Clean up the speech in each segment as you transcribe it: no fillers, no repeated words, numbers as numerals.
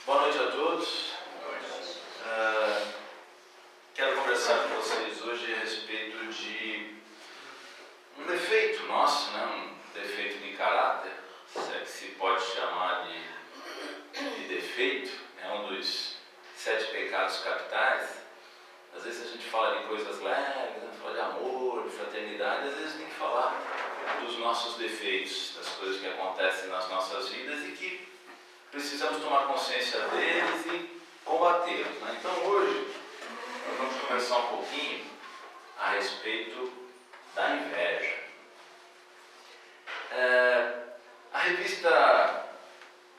Boa noite a todos. Quero conversar com vocês hoje a respeito de um defeito nosso, né? Um defeito de caráter, se é que se pode chamar de defeito, é um dos 7 pecados capitais. Às vezes a gente fala de coisas leves, né? Fala de amor, de fraternidade, às vezes tem que falar dos nossos defeitos, das coisas que acontecem nas nossas vidas e que precisamos tomar consciência deles e combatê-los, né? Então hoje nós vamos conversar um pouquinho a respeito da inveja. A revista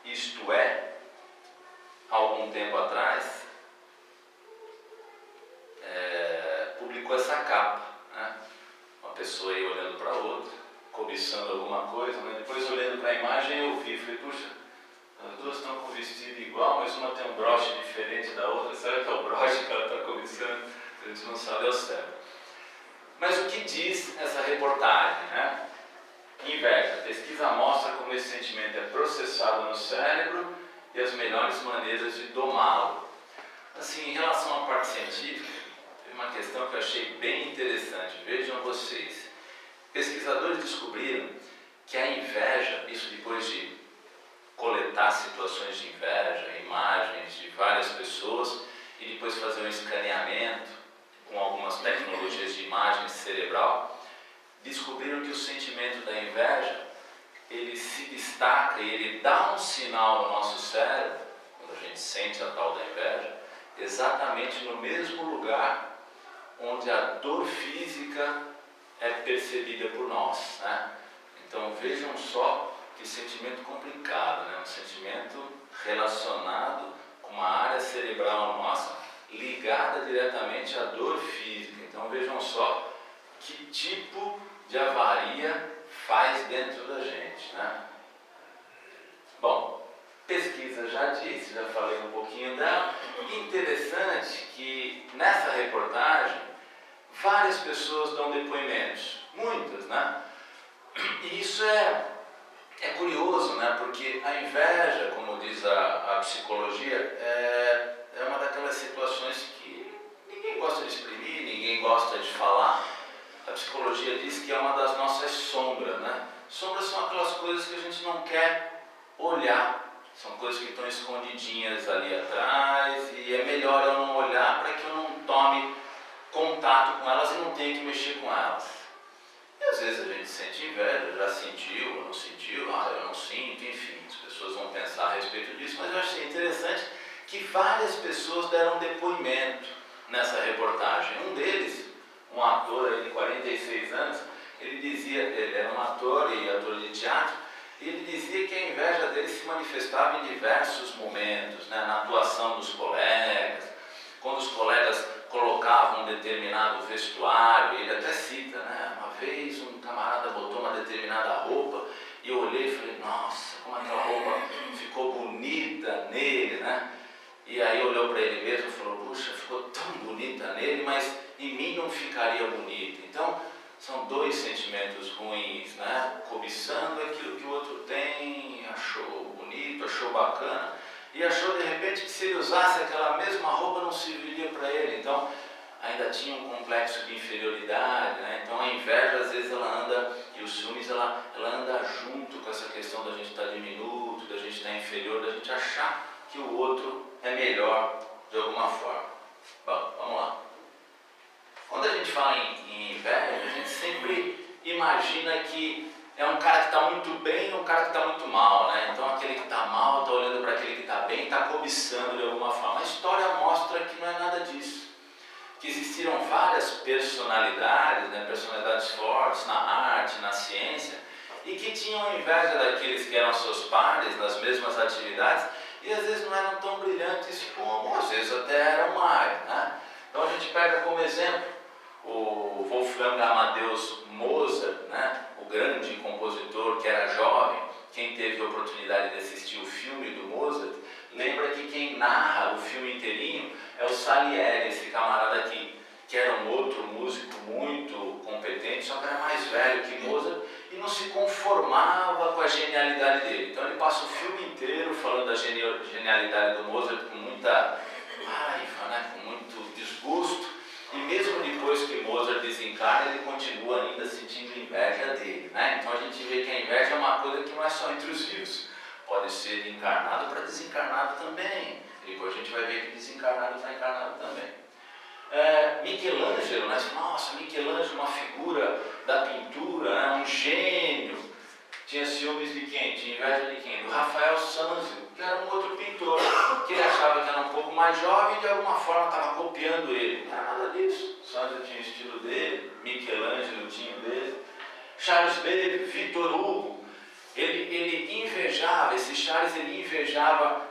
Isto É, há algum tempo atrás, publicou essa capa, né? Uma pessoa aí olhando para outra, cobiçando alguma coisa, né? Depois olhando para a imagem eu vi, falei, puxa, as duas estão com o vestido igual, mas uma tem um broche diferente da outra. Será que é o broche que ela está cobiçando? A gente não sabe ao certo. Mas o que diz essa reportagem, né? Inveja. A pesquisa mostra como esse sentimento é processado no cérebro e as melhores maneiras de domá-lo. Assim, em relação à parte científica, tem uma questão que eu achei bem interessante. Vejam vocês. Pesquisadores descobriram que a inveja, isso depois de coletar situações de inveja, imagens de várias pessoas e depois fazer um escaneamento com algumas tecnologias de imagem cerebral, descobriram que o sentimento da inveja, ele se destaca e ele dá um sinal no nosso cérebro, quando a gente sente a tal da inveja, exatamente no mesmo lugar onde a dor física é percebida por nós, né? Então vejam só que sentimento complicado, né? Um sentimento relacionado com uma área cerebral nossa ligada diretamente à dor física. Então vejam só que tipo de avaria faz dentro da gente, né? Bom, pesquisa já disse, já falei um pouquinho dela. Interessante que nessa reportagem várias pessoas dão depoimentos, muitas, né? E isso é curioso, né? Porque a inveja, como diz a psicologia, é uma daquelas situações que ninguém gosta de exprimir, ninguém gosta de falar. A psicologia diz que é uma das nossas sombras, né? Sombras são aquelas coisas que a gente não quer olhar, são coisas que estão escondidinhas ali atrás e é melhor eu não olhar para que eu não tome contato com elas e não tenha que mexer com elas. E às vezes a gente sente inveja, já sentiu, não sentiu, eu não sinto, enfim, as pessoas vão pensar a respeito disso, mas eu achei interessante que várias pessoas deram depoimento nessa reportagem. Um deles, um ator aí de 46 anos, ele era um ator e ator de teatro, e ele dizia que a inveja dele se manifestava em diversos momentos, né, na atuação dos colegas, quando os colegas colocavam um determinado vestuário, ele até cita, né? Uma vez um camarada botou uma determinada roupa e eu olhei e falei, nossa, como aquela roupa ficou bonita nele, né? E aí olhou para ele mesmo e falou, puxa, ficou tão bonita nele, mas em mim não ficaria bonita. Então, são dois sentimentos ruins, né? Cobiçando aquilo que o outro tem, achou bonito, achou bacana, e achou de repente que se ele usasse aquela mesma roupa não serviria para ele. Então ainda tinha um complexo de inferioridade, né? Então a inveja às vezes ela anda, e os ciúmes ela anda junto com essa questão da gente estar diminuto, da gente estar inferior, da gente achar que o outro é melhor de alguma forma. Bom, vamos lá. Quando a gente fala em inveja, a gente sempre imagina que é um cara que está muito bem e um cara que está muito mal, né? Então aquele que está mal está olhando para aquele que está bem e está cobiçando de alguma forma. A história mostra que não é nada disso. Que existiram várias personalidades, né? Personalidades fortes na arte, na ciência, e que tinham inveja daqueles que eram seus pares nas mesmas atividades e às vezes não eram tão brilhantes como, às vezes até eram mais, né? Então a gente pega como exemplo o Wolfgang Amadeus Mozart, né? O grande compositor que era jovem. Quem teve a oportunidade de assistir o filme do Mozart, lembra que quem narra o filme inteirinho é o Salieri, esse camarada aqui, que era um outro músico muito competente, só que era mais velho que Mozart, e e não se conformava com a genialidade dele. Então ele passa o filme inteiro falando da genialidade do Mozart com muita raiva, né? Com muito desgosto, e mesmo depois que Mozart desencarna, ele continua ainda sentindo inveja dele, né? Então a gente vê que a inveja é uma coisa que não é só entre os vivos, pode ser de encarnado para desencarnado também, e depois a gente vai ver que desencarnado está encarnado também. Michelangelo, né? Nossa, Michelangelo, uma figura da pintura, né? Um gênio. Tinha ciúmes de quem? Tinha inveja de quem? Do Rafael Sanzio, que era um outro pintor, que ele achava que era um pouco mais jovem e de alguma forma estava copiando ele. Não era nada disso. Sanzio tinha o estilo dele, Michelangelo tinha o dele. Charles Babbage, Victor Hugo, ele invejava, esse Charles ele invejava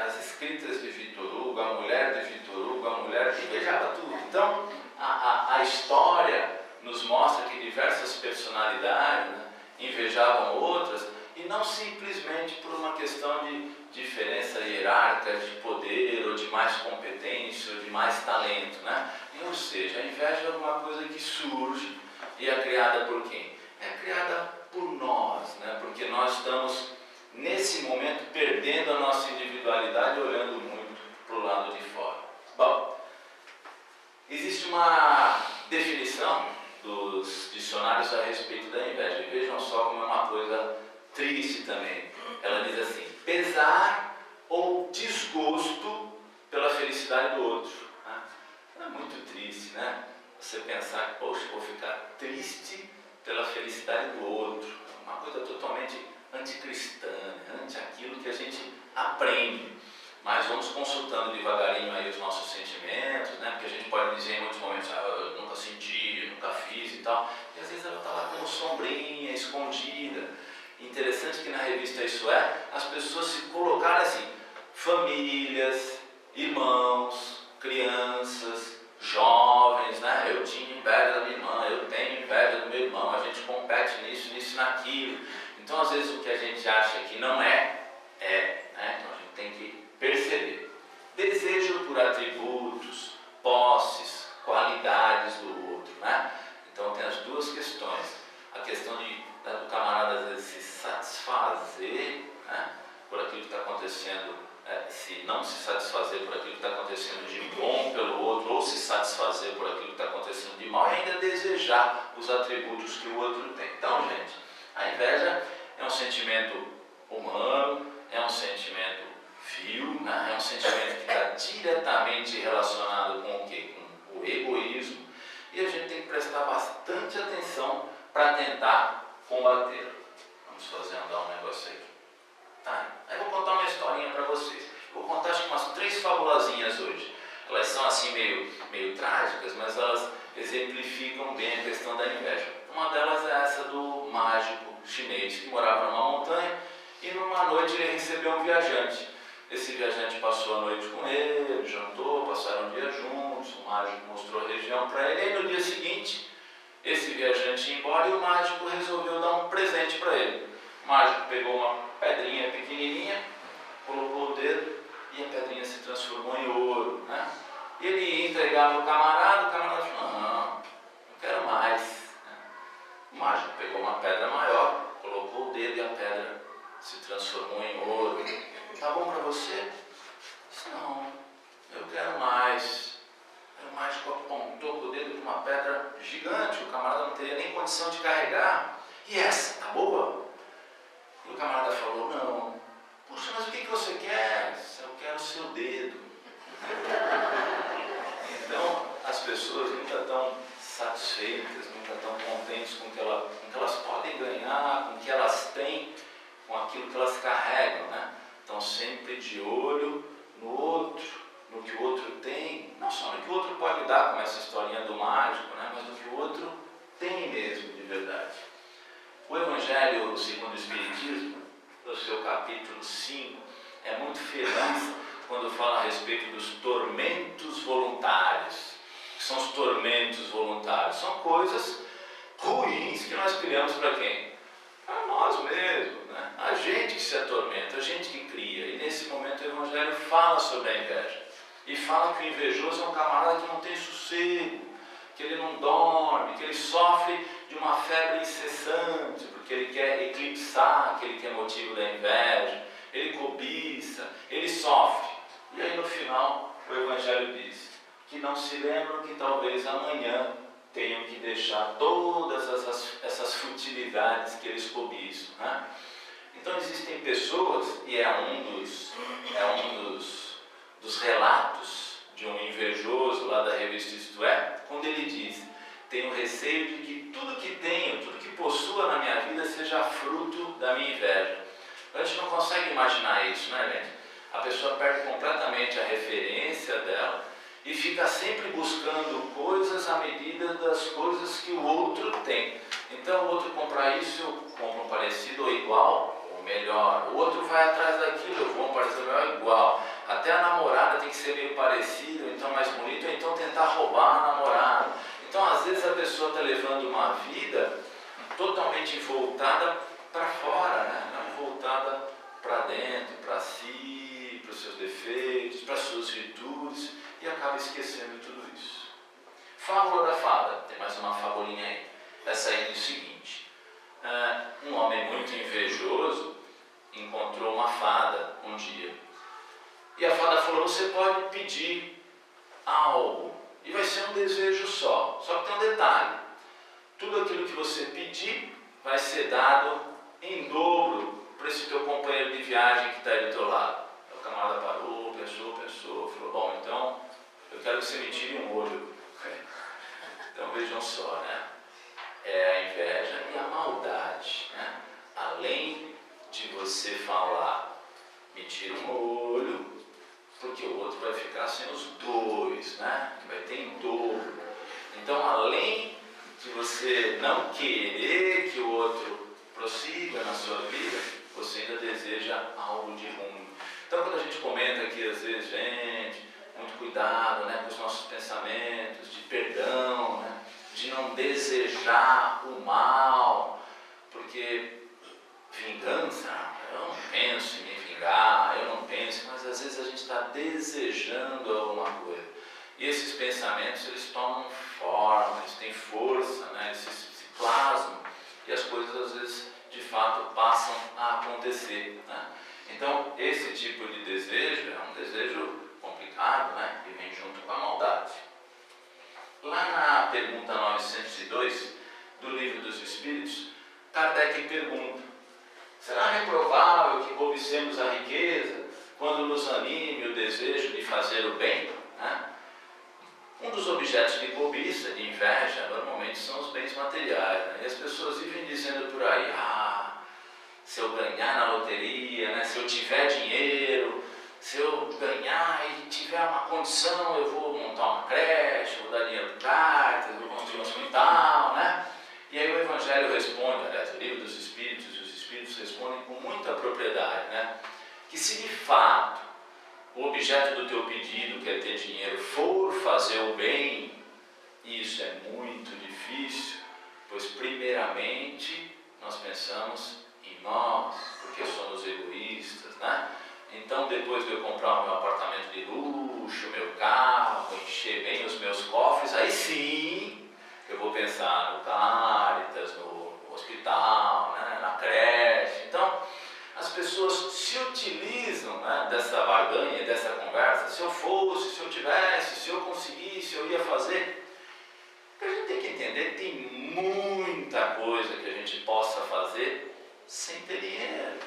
as escritas de Victor Hugo, a mulher de Victor Hugo, a mulher, invejava tudo. Então, a história nos mostra que diversas personalidades, né, invejavam outras, e não simplesmente por uma questão de diferença hierárquica, de poder, ou de mais competência, ou de mais talento, né? Ou seja, a inveja é alguma coisa que surge e é criada por quem? É criada por nós, né? Porque nós estamos, nesse momento, perdendo a nossa individualidade, olhando muito para o lado de fora. Bom, existe uma definição dos dicionários a respeito da inveja, e vejam só como é uma coisa triste também. Ela diz assim: pesar ou desgosto pela felicidade do outro. Né? É muito triste, né? Você pensar que, poxa, vou ficar triste pela felicidade do outro. Uma coisa totalmente anticristã, anti aquilo que a gente aprende. Mas vamos consultando devagarinho aí os nossos sentimentos, né? Porque a gente pode dizer em muitos momentos, eu nunca senti, nunca fiz e tal. E às vezes ela está lá como sombrinha, escondida. Interessante que na revista Isso É, as pessoas se colocaram assim: famílias, irmãos, crianças, jovens, né? Eu tinha inveja da minha irmã, eu tenho inveja do meu irmão, a gente compete nisso, nisso e naquilo. Então às vezes o que a gente acha que não é, né? Então a gente tem que perceber. Desejo por atributos, posses, qualidades do outro, né? Então tem as duas questões. A questão do camarada às vezes se satisfazer, né, por aquilo que está acontecendo, se não se satisfazer por aquilo que está acontecendo de bom pelo outro, ou se satisfazer por aquilo que está acontecendo de mal, e ainda desejar os atributos que o outro tem. Então, gente, a inveja é um sentimento humano, é um sentimento vil, né? É um sentimento que está diretamente relacionado com o quê? Com o egoísmo, e a gente tem que prestar bastante atenção para tentar combater. Vamos fazer andar um negócio aí. Tá? Aí vou contar uma historinha para vocês. Vou contar acho que umas 3 fabulazinhas hoje. Elas são assim meio trágicas, mas elas exemplificam bem a questão da inveja. Uma delas é essa do mágico chinês que morava numa montanha e numa noite ele recebeu um viajante. Esse viajante passou a noite com ele, jantou, passaram um dia juntos, o mágico mostrou a região para ele, e no dia seguinte esse viajante ia embora e o mágico resolveu dar um presente para ele. O mágico pegou uma pedrinha pequenininha, colocou o dedo e a pedrinha se transformou em ouro, né? E ele ia entregar para o camarada falou: não quero mais. O mágico pegou uma pedra maior, colocou o dedo e a pedra se transformou em ouro. Tá bom para você? Disse: não, eu quero mais. O mágico apontou com o dedo para uma pedra gigante, o camarada não teria nem condição de carregar. E essa, tá boa? E o camarada falou: não. Puxa, mas o que você quer? Eu quero o seu dedo. Então, as pessoas nunca estão satisfeitas, nunca estão contentes com o que elas podem ganhar, com o que elas têm, com aquilo que elas carregam, né? Estão sempre de olho no outro, no que o outro tem, não só no que o outro pode dar, como essa historinha do mágico, né? Mas no que o outro tem mesmo, de verdade. O Evangelho segundo o Espiritismo, no seu capítulo 5, é muito feliz quando fala a respeito dos tormentos voluntários. O que são os tormentos voluntários? São coisas ruins que nós criamos para quem? Para nós mesmos, né? A gente que se atormenta, a gente que cria. E nesse momento o Evangelho fala sobre a inveja. E fala que o invejoso é um camarada que não tem sossego, que ele não dorme, que ele sofre de uma febre incessante, porque ele quer eclipsar aquele que é motivo da inveja, ele cobiça, ele sofre. E aí no final o Evangelho diz que não se lembram que talvez amanhã tenham que deixar todas essas futilidades que eles cobiçam, né? Então existem pessoas, e é um dos relatos de um invejoso lá da revista Isto É, quando ele diz: tenho receio de que tudo que tenho, tudo que possua na minha vida seja fruto da minha inveja. A gente não consegue imaginar isso, né, gente? A pessoa perde completamente a referência dela e fica sempre buscando coisas à medida das coisas que o outro tem. Então o outro compra isso, eu compro um parecido ou igual, ou melhor. O outro vai atrás daquilo, eu vou um parecido ou igual. Até a namorada tem que ser meio parecida, ou então mais bonita, ou então tentar roubar a namorada. Então às vezes a pessoa está levando uma vida totalmente voltada para fora, né? Não voltada para dentro, para si, para os seus defeitos, para as suas virtudes, e acaba esquecendo tudo isso. Fábula da fada, tem mais uma fabulinha aí. Essa aí diz o seguinte: um homem muito invejoso encontrou uma fada um dia. E a fada falou: você pode pedir algo, e vai ser um desejo só. Só que tem um detalhe: tudo aquilo que você pedir vai ser dado em dobro para esse teu companheiro de viagem que está aí do teu lado. O camarada parou, pensou, falou: bom, então eu quero que você me tire um olho. Então vejam só, né? É a inveja e a maldade, né? Além de você falar, me tira um olho, porque o outro vai ficar sem os dois, né? Vai ter em dobro. Então, além de você não querer que o outro prossiga na sua vida, você ainda deseja algo de ruim. Então, quando a gente comenta aqui, às vezes, gente, muito cuidado, né, com os nossos pensamentos, de perdão, né, de não desejar o mal, porque vingança, eu não penso em me vingar, eu não penso, mas às vezes a gente está desejando alguma coisa. E esses pensamentos, eles tomam forma, eles têm força, né, eles se plasmam, e as coisas às vezes, de fato, passam a acontecer, né? Então, esse tipo de desejo é um desejo complicado, né, que vem junto com a maldade. Lá na pergunta 902 do Livro dos Espíritos, Kardec pergunta: será reprovável que cobicemos a riqueza quando nos anime o desejo de fazer o bem, né? Um dos objetos de cobiça, de inveja, normalmente são os bens materiais, né? E as pessoas vivem dizendo por aí: se eu ganhar na loteria, né? Se eu tiver dinheiro, se eu ganhar e tiver uma condição, eu vou montar uma creche, vou dar dinheiro para cartas, vou construir um hospital, né? E aí o Evangelho responde, aliás, o Livro dos Espíritos e os Espíritos respondem com muita propriedade, né? Que se de fato o objeto do teu pedido, que é ter dinheiro, for fazer o bem, isso é muito difícil, pois primeiramente nós pensamos em nós, porque somos egoístas, né? Então, depois de eu comprar o meu apartamento de luxo, o meu carro, encher bem os meus cofres, aí sim eu vou pensar no Caritas, no hospital, né, na creche. Então, as pessoas se utilizam, né, dessa barganha, dessa conversa: se eu fosse, se eu tivesse, se eu conseguisse, eu ia fazer. A gente tem que entender que tem muita coisa que a gente possa fazer sem ter dinheiro, né?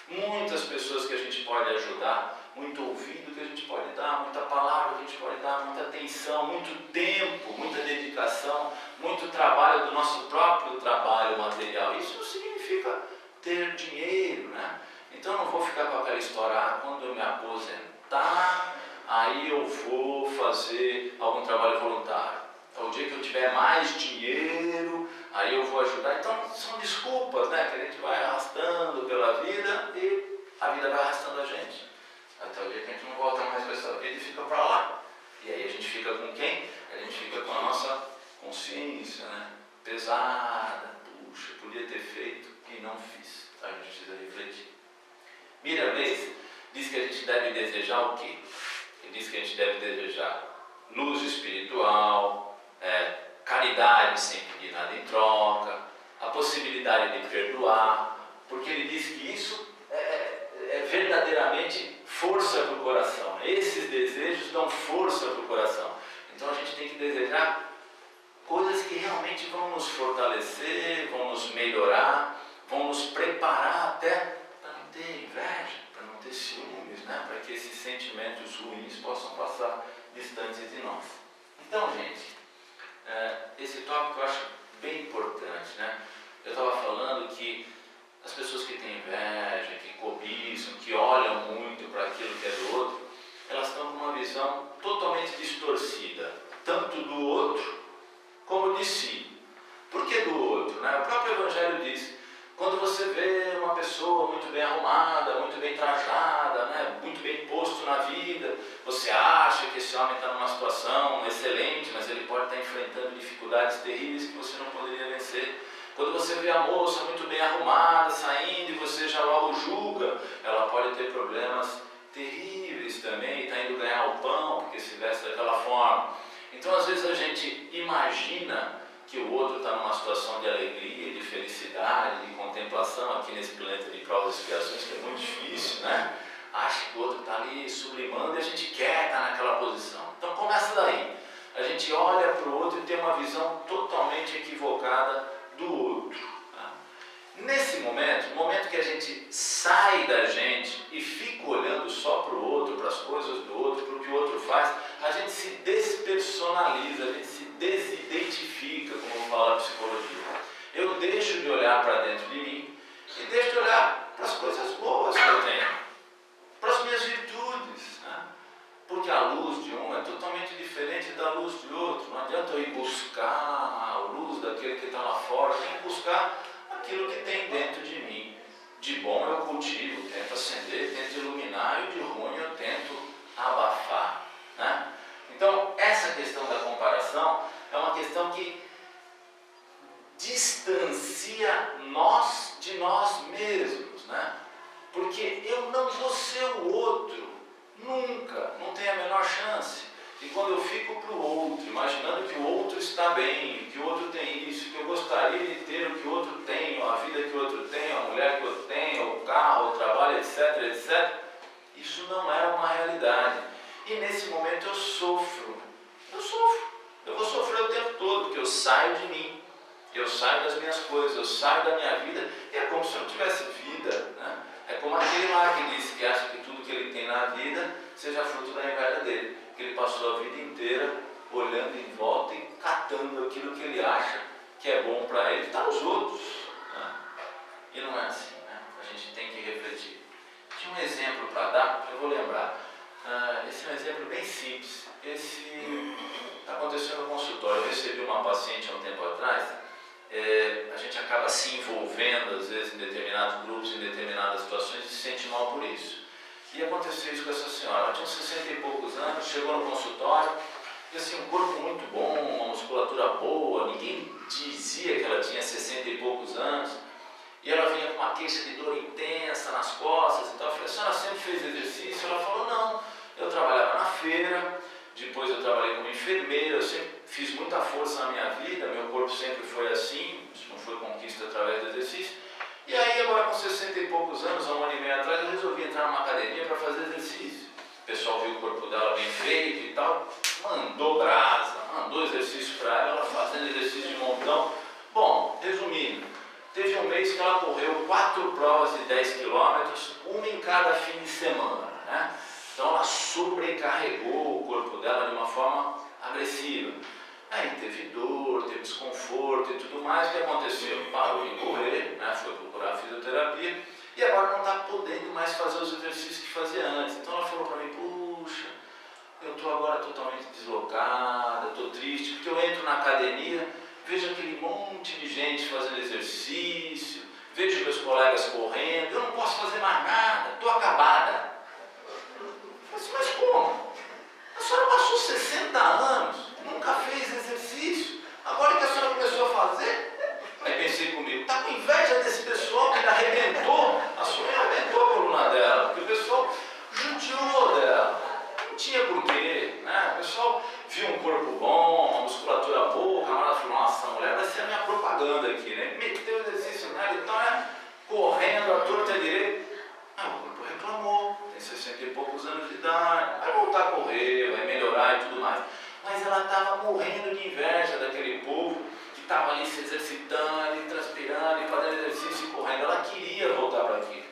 Muitas pessoas que a gente pode ajudar, muito ouvido que a gente pode dar, muita palavra que a gente pode dar, muita atenção, muito tempo, muita dedicação, muito trabalho do nosso próprio trabalho material. Isso não significa ter dinheiro, né? Então não vou ficar com aquela história: quando eu me aposentar, aí eu vou fazer algum trabalho voluntário. O dia que eu tiver mais dinheiro, aí eu vou ajudar. Então são desculpas, né, que a gente vai arrastando pela vida e a vida vai arrastando a gente. Até o dia que a gente não volta mais para essa vida e fica para lá. E aí a gente fica com quem? A gente fica com a nossa consciência, né, pesada. Puxa, podia ter feito e não fiz. A gente precisa refletir. Miramês diz que a gente deve desejar o quê? Ele diz que a gente deve desejar luz espiritual, caridade sem pedir nada em troca, a possibilidade de perdoar, porque ele diz que isso é verdadeiramente força para o coração. Esses desejos dão força para o coração. Então a gente tem que desejar coisas que realmente vão nos fortalecer, vão nos melhorar, vão nos preparar até para não ter inveja, para não ter ciúmes, né? Para que esses sentimentos ruins possam passar distantes de nós. Então, gente, esse tópico eu acho bem importante, né? Eu estava falando que as pessoas que têm inveja, que cobiçam, que olham muito para aquilo que é do outro, elas estão com uma visão totalmente distorcida, tanto do outro como de si. Por que do outro, né? O próprio Evangelho diz, quando você vê uma pessoa muito bem arrumada, muito bem trajada, né? Muito bem posto na vida, você acha que esse homem está numa situação excelente, mas ele pode estar enfrentando dificuldades terríveis que você não poderia vencer. Quando você vê a moça muito bem arrumada, saindo, e você já logo julga, ela pode ter problemas terríveis também, está indo ganhar o pão, porque se veste daquela forma. Então, às vezes, a gente imagina que o outro está numa situação de alegria, de felicidade, de contemplação, aqui nesse planeta de provas e expiações, que é muito difícil, né? Acha que o outro está ali sublimando e a gente quer estar naquela posição. Então, começa daí. A gente olha para o outro e tem uma visão totalmente equivocada do outro. Tá? Nesse momento, no momento que a gente sai da gente e fica olhando só para o outro, para as coisas do outro, para o que o outro faz, a gente se despersonaliza, a gente se desidentifica, como fala a psicologia. Eu deixo de olhar para dentro de mim e deixo de olhar para as coisas boas que eu tenho, para as minhas virtudes, né? Porque a luz de um é totalmente diferente da luz de outro. Não adianta eu ir buscar a luz daquele que está lá fora, eu tenho que buscar aquilo que tem dentro de mim. De bom eu cultivo, tento acender, tento iluminar, e de ruim eu tento abafar, né? Então, essa questão da comparação é uma questão que distancia nós de nós mesmos, né? Porque eu não vou ser o outro, nunca, não tem a menor chance. E quando eu fico para o outro, imaginando que o outro está bem, que o outro tem isso, que eu gostaria de ter o que o outro tem, a vida que o outro tem, a mulher que o outro tem, o carro, o trabalho, etc, etc, isso não é uma realidade. E nesse momento eu sofro. Eu vou sofrer o tempo todo, porque eu saio de mim, eu saio das minhas coisas, eu saio da minha vida, e é como se eu não tivesse vida, né? É como aquele lá que disse que acha que tudo que ele tem na vida seja fruto da inveja dele, que ele passou a vida inteira olhando em volta e catando aquilo que ele acha que é bom para ele, está nos outros, né? E não é assim, né? A gente tem que refletir. Tinha um exemplo para dar, eu vou lembrar. Esse é um exemplo bem simples. Esse aconteceu no consultório. Eu recebi uma paciente há um tempo atrás. A gente acaba se envolvendo às vezes em determinados grupos, em determinadas situações, e se sente mal por isso. E aconteceu isso com essa senhora. Ela tinha uns 60 e poucos anos, chegou no consultório, e assim, um corpo muito bom, uma musculatura boa, ninguém dizia que ela tinha 60 e poucos anos. E ela vinha com uma queixa de dor intensa nas costas e tal. Eu falei, a senhora sempre fez exercício? Ela falou, não, eu trabalhava na feira, depois eu trabalhei como enfermeira, eu sempre fiz muita força na minha vida, meu corpo sempre foi assim, isso não foi conquista através do exercício. E aí agora com 60 e poucos anos, há um ano e meio atrás, eu resolvi entrar numa academia para fazer exercício. O pessoal viu o corpo dela bem feito e tal, mandou brasa, mandou exercício para ela fazendo exercício de montão. Bom, resumindo, teve um mês que ela correu 4 provas de 10 quilômetros, uma em cada fim de semana, né? Então ela sobrecarregou o corpo dela de uma forma agressiva. Aí teve dor, teve desconforto e tudo mais. O que aconteceu? Parou de correr, né? Foi procurar fisioterapia e agora não está podendo mais fazer os exercícios que fazia antes. Então ela falou para mim, puxa, eu estou agora totalmente deslocada, estou triste, porque eu entro na academia, vejo aquele monte de gente fazendo exercício, vejo meus colegas correndo, eu não posso fazer mais nada, estou acabada. Eu disse, mas como? A senhora passou 60 anos, nunca fez exercício, agora que a senhora começou a fazer? Aí pensei comigo, está com inveja desse pessoal que arrebentou, a senhora arrebentou a coluna dela, porque o pessoal judiou dela, não tinha porquê, né? O pessoal viu um corpo bom, uma musculatura boa, propaganda aqui, né? Meteu o exercício nela e tal, correndo, a torta direita. Aí o corpo reclamou, tem 60 e poucos anos de idade, vai voltar a correr, vai melhorar e tudo mais. Mas ela estava morrendo de inveja daquele povo que estava ali se exercitando, e transpirando, e fazendo exercício e correndo. Ela queria voltar para aquilo.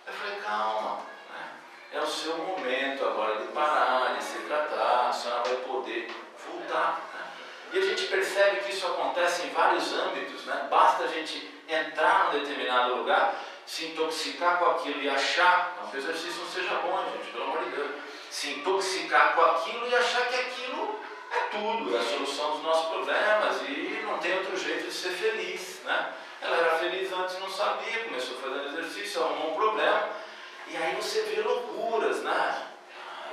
Eu falei, calma, né? É o seu momento agora de parar, de se tratar, a senhora vai poder voltar. Né? E a gente percebe que isso acontece em vários âmbitos, né? Basta a gente entrar num determinado lugar, se intoxicar com aquilo e achar, não que o exercício não seja bom, gente, pelo amor de Deus, se intoxicar com aquilo e achar que aquilo é tudo, é a solução dos nossos problemas e não tem outro jeito de ser feliz, né? Ela era feliz antes, não sabia, começou fazendo exercício, arrumou um problema, e aí você vê loucuras, né?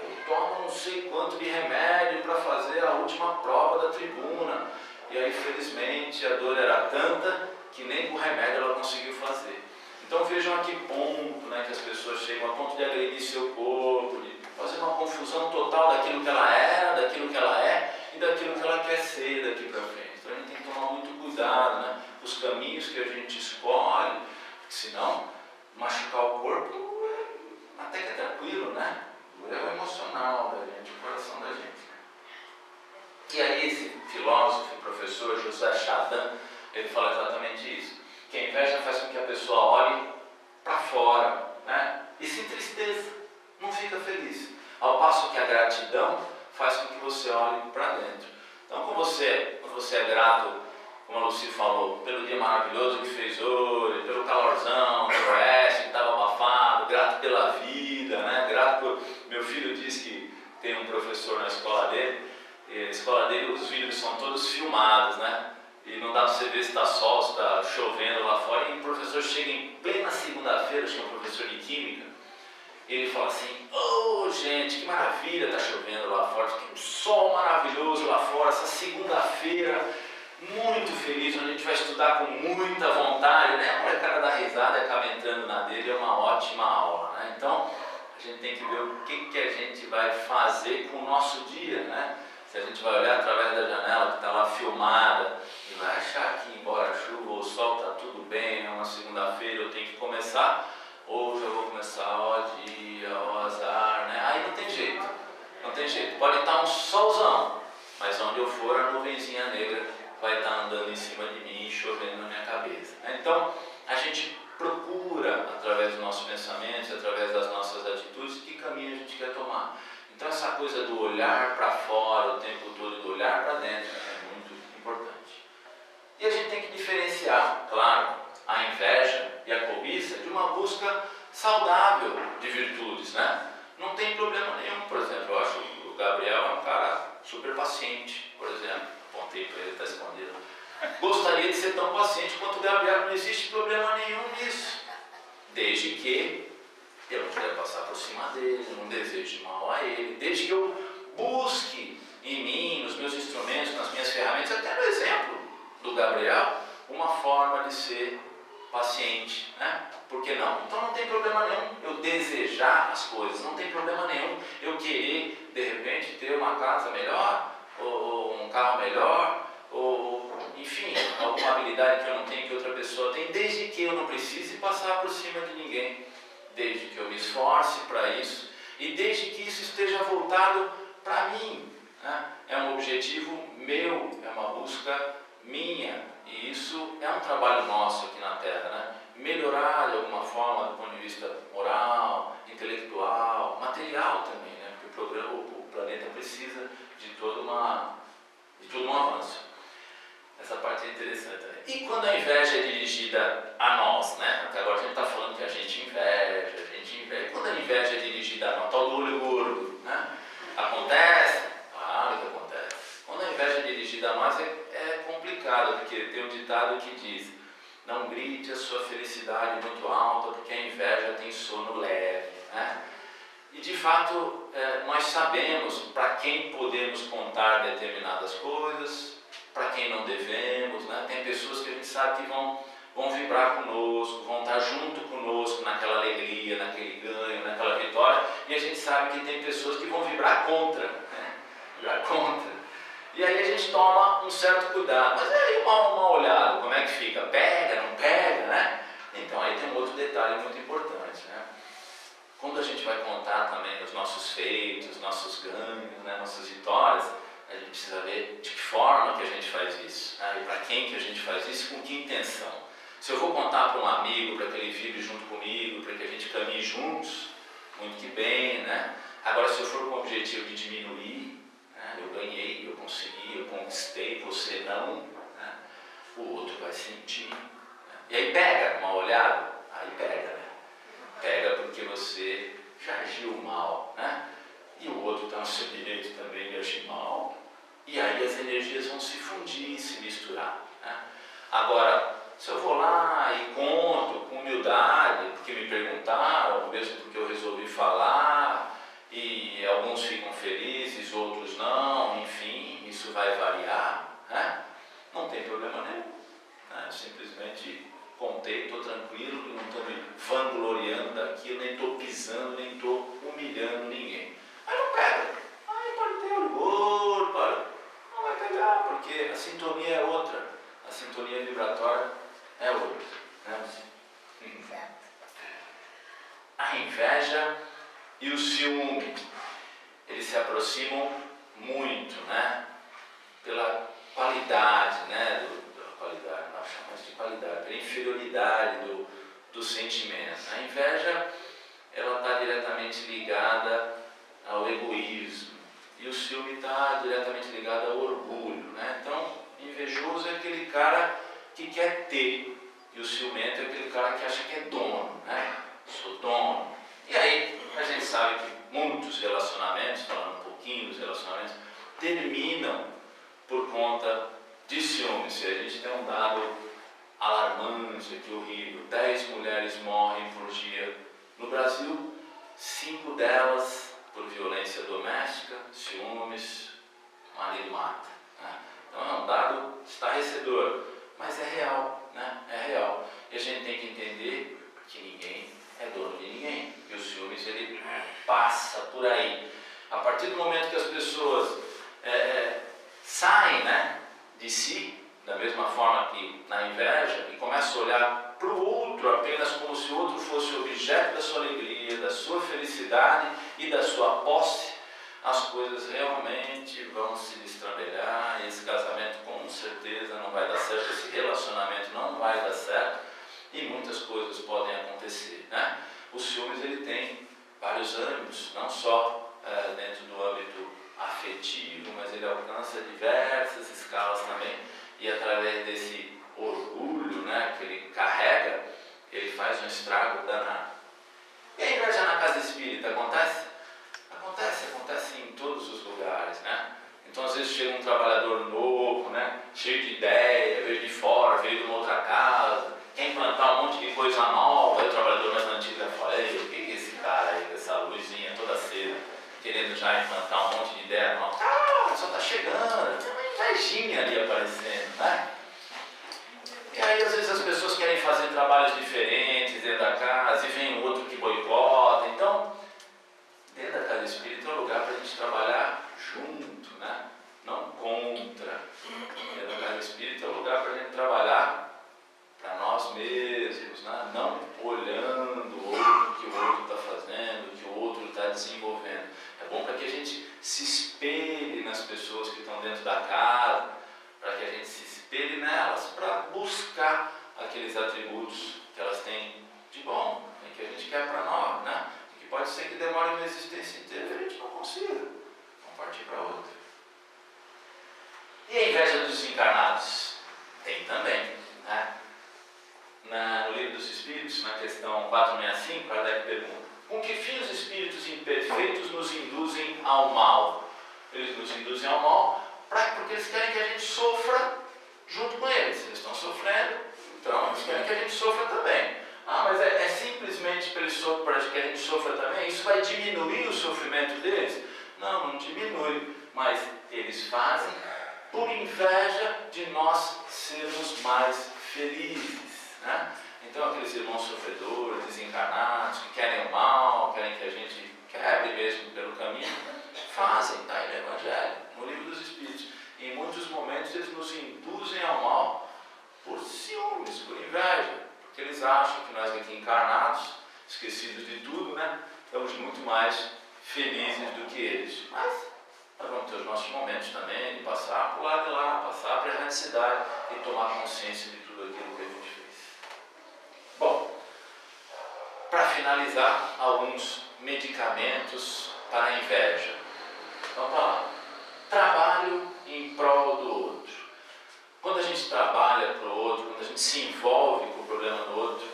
Eu tomo não sei quanto de remédio para fazer a última prova da tribuna, e aí felizmente a dor era tanta que nem com o remédio ela conseguiu fazer. Então vejam a que ponto, né, que as pessoas chegam a ponto de agredir seu corpo, de fazer uma confusão total daquilo que ela era, daquilo que ela é e daquilo que ela quer ser daqui para frente. Então a gente tem que tomar muito cuidado, né, os caminhos que a gente escolhe, porque senão machucar o corpo até que é tranquilo, né? É o emocional da gente, o coração da gente. E aí esse filósofo e professor José Chardin, ele fala exatamente isso. Que a inveja faz com que a pessoa olhe para fora, né? E se entristeça, não fica feliz. Ao passo que a gratidão faz com que você olhe para dentro. Então, quando você é grato, como a Lucy falou, pelo dia maravilhoso que fez hoje, pelo calorzão, pelo oeste que estava abafado, grato pela vida, né? Grato por... Meu filho diz que tem um professor na escola dele, e a escola dele, os vídeos são todos filmados, né? E não dá para você ver se está sol, se está chovendo lá fora. E o professor chega em plena segunda-feira, acho que é um professor de química, e ele fala assim, oh gente, que maravilha, está chovendo lá fora, tem um sol maravilhoso lá fora, essa segunda-feira, muito feliz, onde a gente vai estudar com muita vontade, né? A molecada dá risada e acaba entrando na dele, é uma ótima aula, né? Então, a gente tem que ver o que a gente vai fazer com o nosso dia, né? Se a gente vai olhar através da janela que está lá filmada e vai achar que embora a chuva ou o sol está tudo bem, é uma segunda-feira, eu tenho que começar, ou já vou começar, ó dia, ó azar, né? Aí não tem jeito, não tem jeito. Pode estar um solzão, mas onde eu for a nuvenzinha negra vai estar andando em cima de mim e chovendo na minha cabeça. Então, a gente procura, através dos nossos pensamentos, através das nossas atitudes, que caminho a gente quer tomar. Então essa coisa do olhar para fora o tempo todo, do olhar para dentro, é muito importante. E a gente tem que diferenciar, claro, a inveja e a cobiça de uma busca saudável de virtudes, né? Não tem problema nenhum, por exemplo, eu acho que o Gabriel é um cara super paciente, por exemplo, apontei para ele, está escondido. Gostaria de ser tão paciente quanto o Gabriel, não existe problema nenhum nisso, desde que eu não quero passar por cima dele, não desejo mal a ele, desde que eu busque em mim, nos meus instrumentos, nas minhas ferramentas, até no exemplo do Gabriel, uma forma de ser paciente, né? Por que não? Então não tem problema nenhum eu desejar as coisas, não tem problema nenhum eu querer, de repente, ter uma casa melhor, ou um carro melhor, ou, enfim, alguma habilidade que eu não tenho, que outra pessoa tem, desde que eu não precise passar por cima de ninguém. Desde que eu me esforce para isso e desde que isso esteja voltado para mim, né? É um objetivo meu, é uma busca minha e isso é um trabalho nosso aqui na Terra, né? Melhorar de alguma forma do ponto de vista moral, intelectual, material também, né? Porque o planeta precisa de todo um avanço. Essa parte é interessante também. E quando a inveja é dirigida a nós, né? Até agora a gente está falando que a gente inveja. Quando a inveja é dirigida a nós, tal do olho gordo, né? Acontece? Claro que acontece. Quando a inveja é dirigida a nós é complicado, porque tem um ditado que diz, não grite a sua felicidade muito alta, porque a inveja tem sono leve, né? E de fato, nós sabemos para quem podemos contar determinadas coisas, para quem não devemos, né? Tem pessoas que a gente sabe que vão vibrar conosco, vão estar junto conosco naquela alegria, naquele ganho, naquela vitória, e a gente sabe que tem pessoas que vão vibrar contra, né? Vibrar contra. E aí a gente toma um certo cuidado. Mas aí uma olhada, como é que fica? Pega, não pega, né? Então aí tem um outro detalhe muito importante, né? Quando a gente vai contar também os nossos feitos, nossos ganhos, né, nossas vitórias, a gente precisa ver de que forma que a gente faz isso, né? E para quem que a gente faz isso, com que intenção. Se eu vou contar para um amigo, para que ele vibre junto comigo, para que a gente caminhe juntos, muito que bem, né? Agora, se eu for com o objetivo de diminuir, né, eu ganhei, eu consegui, eu conquistei, você não, né? O outro vai sentir, né? E aí pega uma olhada, aí pega, né? Pega porque você já agiu mal, né? E o outro está no seu direito também de agir mal. E aí as energias vão se fundir, se misturar, né? Agora, se eu vou lá e conto com humildade, porque me perguntaram, ou mesmo porque eu resolvi falar, e alguns ficam felizes, outros não, enfim, isso vai variar, né? Não tem problema nenhum, né? Eu simplesmente contei, estou tranquilo, não estou me vangloriando daquilo, nem estou pisando, nem estou humilhando ninguém. Aí não pega, aí pode ter orgulho, não vai pegar, porque a sintonia é outra, a sintonia vibratória é outra, né? A inveja e o ciúme, eles se aproximam muito, né? Pela qualidade, né? Qualidade, nós chamamos de qualidade, pela inferioridade do sentimento. A inveja, ela está diretamente ligada ao egoísmo, e o ciúme está diretamente ligado ao orgulho, né? Então, invejoso é aquele cara que quer ter, e o ciumento é aquele cara que acha que é dono, né? Sou dono. E aí, a gente sabe que muitos relacionamentos, falando um pouquinho dos relacionamentos, terminam por conta de ciúmes. E a gente tem um dado alarmante aqui, horrível: 10 mulheres morrem por dia no Brasil, 5 delas por violência doméstica, ciúmes, o marido mata, né? Então é um dado estarrecedor, mas é real, né? É real. E a gente tem que entender que ninguém é dono de ninguém, e o ciúmes, ele passa por aí. A partir do momento que as pessoas saem, né, de si, da mesma forma que na inveja, e começam a olhar para o outro apenas como se o outro fosse objeto da sua alegria, da sua felicidade e da sua posse, as coisas realmente vão se destrambelhar, e esse casamento com certeza não vai dar certo, esse relacionamento não vai dar certo, e muitas coisas podem acontecer, né? O ciúmes, ele tem vários âmbitos, não só dentro do âmbito afetivo, mas ele alcança diversas escalas também, e através desse orgulho, né, que ele carrega, ele faz um estrago danado. E a inveja na casa espírita acontece? Acontece em todos os lugares, né? Então, às vezes chega um trabalhador novo, né, cheio de ideia, veio de fora, veio de uma outra casa, quer implantar um monte de coisa nova, aí o trabalhador mais antigo já fala: ei, o que é esse cara aí, com essa luzinha toda acesa, querendo já implantar um monte de ideia nova? Ah, só está chegando, tem uma invejinha ali aparecendo, né? E aí, às vezes, as pessoas querem fazer trabalhos diferentes dentro da casa, e vem outro que boicota. Então, dentro da casa espírita é um lugar para a gente trabalhar junto, né? Não contra. Dentro da casa espírita é um lugar para a gente trabalhar para nós mesmos, né? Não olhando o que o outro está fazendo, o que o outro está desenvolvendo. É bom para que a gente se espelhe nas pessoas que estão dentro da casa, para que a gente se espelhe nelas, para buscar aqueles atributos que elas têm de bom, e que a gente quer para nós, né? E que pode ser que demore uma existência inteira e a gente não consiga. Vamos partir para outra. E a inveja dos desencarnados? Tem também, né? No Livro dos Espíritos, na questão 465, Kardec pergunta: com que fim os espíritos imperfeitos nos induzem ao mal? Eles nos induzem ao mal porque eles querem que a gente sofra junto com eles. Eles estão sofrendo, então eles querem que a gente sofra também. Ah, mas é simplesmente para que a gente sofra também? Isso vai diminuir o sofrimento deles? Não, não diminui, mas eles fazem por inveja de nós sermos mais felizes, né? Então, aqueles irmãos sofredores, desencarnados, que querem o mal, querem que a gente quebre mesmo pelo caminho, fazem, está aí no Evangelho, no Livro dos Espíritos. Em muitos momentos eles nos induzem ao mal por ciúmes, por inveja, porque eles acham que nós aqui encarnados, esquecidos de tudo, né, estamos muito mais felizes do que eles. Mas nós vamos ter os nossos momentos também de passar para o lado de lá, passar para a erradicidade e tomar consciência de tudo aquilo que a gente fez. Bom, para finalizar, alguns medicamentos para a inveja. Então tá lá. Trabalho em prol do outro. Quando a gente trabalha para o outro, quando a gente se envolve com o problema do outro,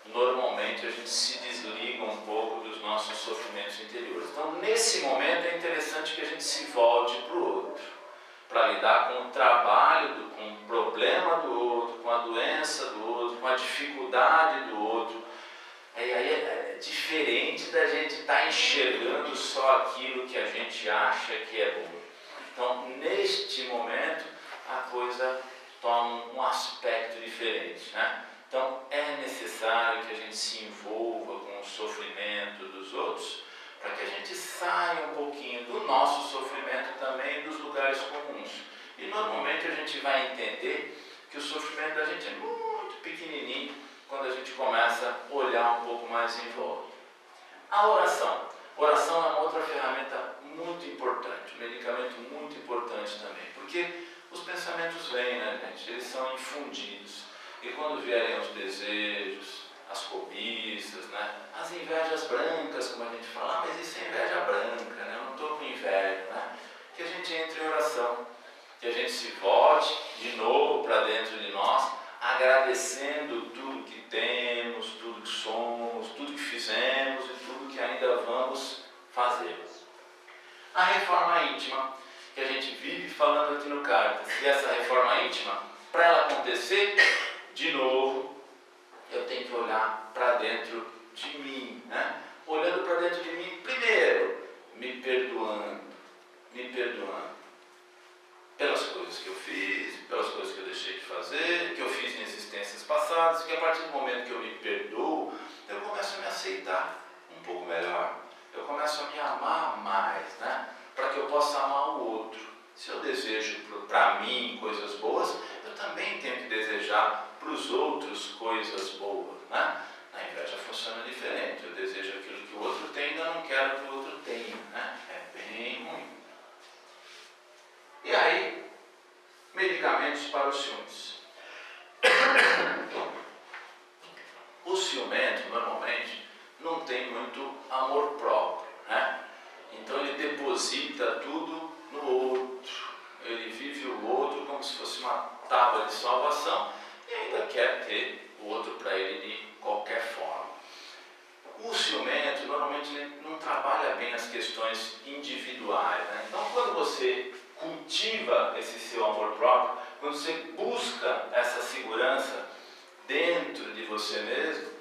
normalmente a gente se desliga um pouco dos nossos sofrimentos interiores. Então, nesse momento é interessante que a gente se volte para o outro, para lidar com o trabalho, com o problema do outro, com a doença do outro, com a dificuldade do outro. Aí é diferente da gente estar enxergando só aquilo que a gente acha que é bom. Então, neste momento, a coisa toma um aspecto diferente, né? Então, é necessário que a gente se envolva com o sofrimento dos outros, para que a gente saia um pouquinho do nosso sofrimento também, dos lugares comuns. E, normalmente, a gente vai entender que o sofrimento da gente é muito pequenininho quando a gente começa a olhar um pouco mais em volta. A oração. Oração é uma outra ferramenta muito importante, um medicamento muito importante também, porque os pensamentos vêm, né, gente? Eles são infundidos. E quando vierem os desejos, as cobiças, né, as invejas brancas, como a gente fala, mas isso é inveja branca, né? Eu não estou com inveja, né? Que a gente entre em oração, que a gente se volte de novo para dentro de nós, agradecendo tudo que temos, tudo que somos, tudo que fizemos e tudo que ainda vamos fazer. A reforma íntima, que a gente vive falando aqui no Cartas, e essa reforma íntima, para ela acontecer, de novo, eu tenho que olhar para dentro de mim, né? Olhando para dentro de mim, primeiro, me perdoando pelas coisas que eu fiz, pelas coisas que eu deixei de fazer, que eu fiz em existências passadas, que a partir do momento que eu me perdoo, eu começo a me aceitar um pouco melhor, eu começo a me amar mais, né? Para que eu possa amar o outro. Se eu desejo para mim coisas boas, eu também tenho que desejar para os outros coisas boas, né? A inveja funciona diferente. Eu desejo aquilo que o outro tem e ainda não quero que o outro tenha, né? É bem ruim. E aí, medicamentos para os ciúmes. O ciumento, normalmente, não tem muito amor próprio, né? Então ele deposita tudo no outro. Ele vive o outro como se fosse uma tábua de salvação e ainda quer ter o outro para ele de qualquer forma. O ciumento normalmente não trabalha bem as questões individuais, né? Então quando você cultiva esse seu amor próprio, quando você busca essa segurança dentro de você mesmo,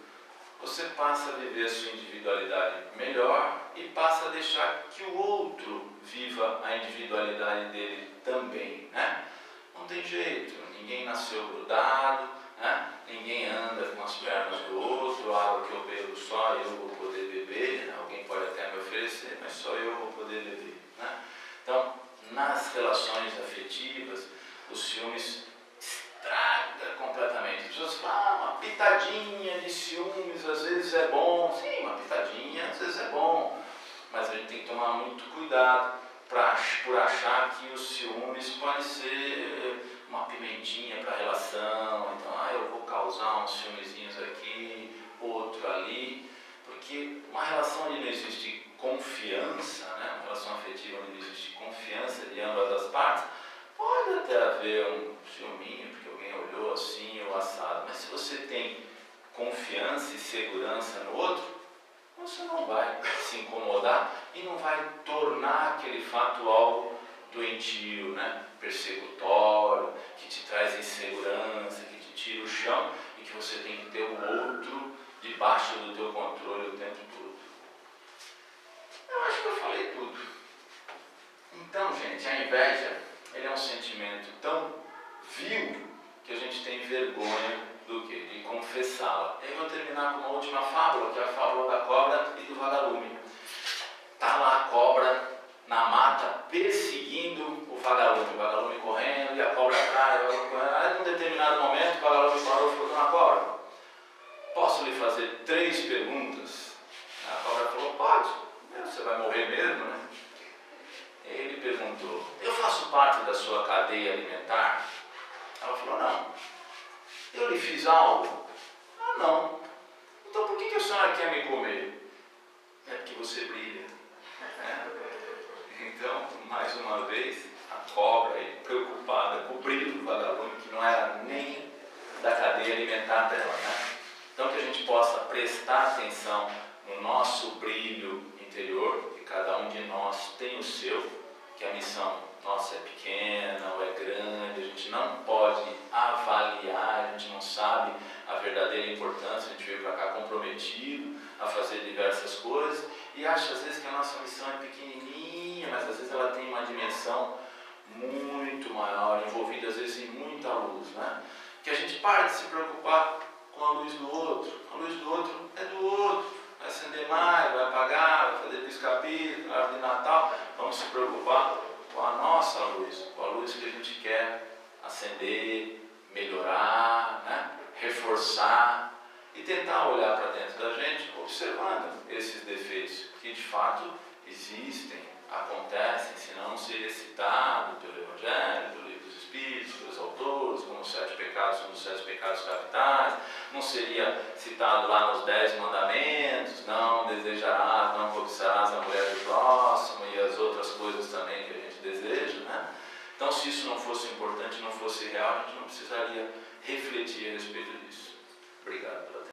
você passa a viver a sua individualidade melhor e passa a deixar que o outro viva a individualidade dele também, né? Não tem jeito, ninguém nasceu grudado, né? Ninguém anda com as pernas do outro, a água que eu bebo só eu vou poder beber, né? Alguém pode até me oferecer, mas só eu vou poder beber, né? Então, nas relações afetivas, os ciúmes estraga completamente. As pessoas falam, uma pitadinha de ciúmes às vezes é bom. Sim, uma pitadinha às vezes é bom, mas a gente tem que tomar muito cuidado por achar que os ciúmes podem ser uma pimentinha para a relação. Então, eu vou causar uns ciúmezinhos aqui, outro ali, porque uma relação onde não existe confiança, né? Uma relação afetiva onde não existe confiança de ambas as partes, pode até haver um ciúminho, porque alguém olhou assim ou assado, mas se você tem confiança e segurança no outro, você não vai se incomodar e não vai tornar aquele fato algo doentio, né? Persecutório, que te traz insegurança, que te tira o chão e que você tem que ter o outro debaixo do teu controle o tempo todo. Eu acho que eu falei tudo. Então, gente, a inveja, ele é um sentimento tão vil que a gente tem vergonha do quê? De confessá-la. E aí eu vou terminar com uma última fábula, que é a fábula da cobra e do vagalume. Está lá a cobra na mata perseguindo o vagalume corre parte da sua cadeia alimentar? Ela falou, não. Eu lhe fiz algo? Ah, não. Então por que a senhora quer me comer? É porque você brilha. Então, mais uma vez, a cobra aí, preocupada com o brilho do vagalume, que não era nem da cadeia alimentar dela, né? Então que a gente possa prestar atenção no nosso brilho interior, que cada um de nós tem o seu, que a missão nossa é pequena ou é grande, a gente não pode avaliar, a gente não sabe a verdadeira importância, a gente veio para cá comprometido a fazer diversas coisas e acha às vezes que a nossa missão é pequenininha, mas às vezes ela tem uma dimensão muito maior, envolvida às vezes em muita luz, né? Que a gente pare de se preocupar com a luz do outro. A luz do outro é do outro. Vai acender mais, vai apagar, vai fazer pisca-pisca, árvore de Natal. Vamos se preocupar com a nossa luz, com a luz que a gente quer acender, melhorar, né? Reforçar e tentar olhar para dentro da gente, observando esses defeitos que de fato existem, acontecem, se não seria citado pelo Evangelho, pelo Livro dos Espíritos, pelos autores, como os 7 pecados são os 7 pecados capitais, não seria citado lá nos 10 mandamentos, não desejarás, não cobiçarás a mulher do próximo e as outras coisas também que a gente deseja, né? Então, se isso não fosse importante, não fosse real, a gente não precisaria refletir a respeito disso. Obrigado pela atenção.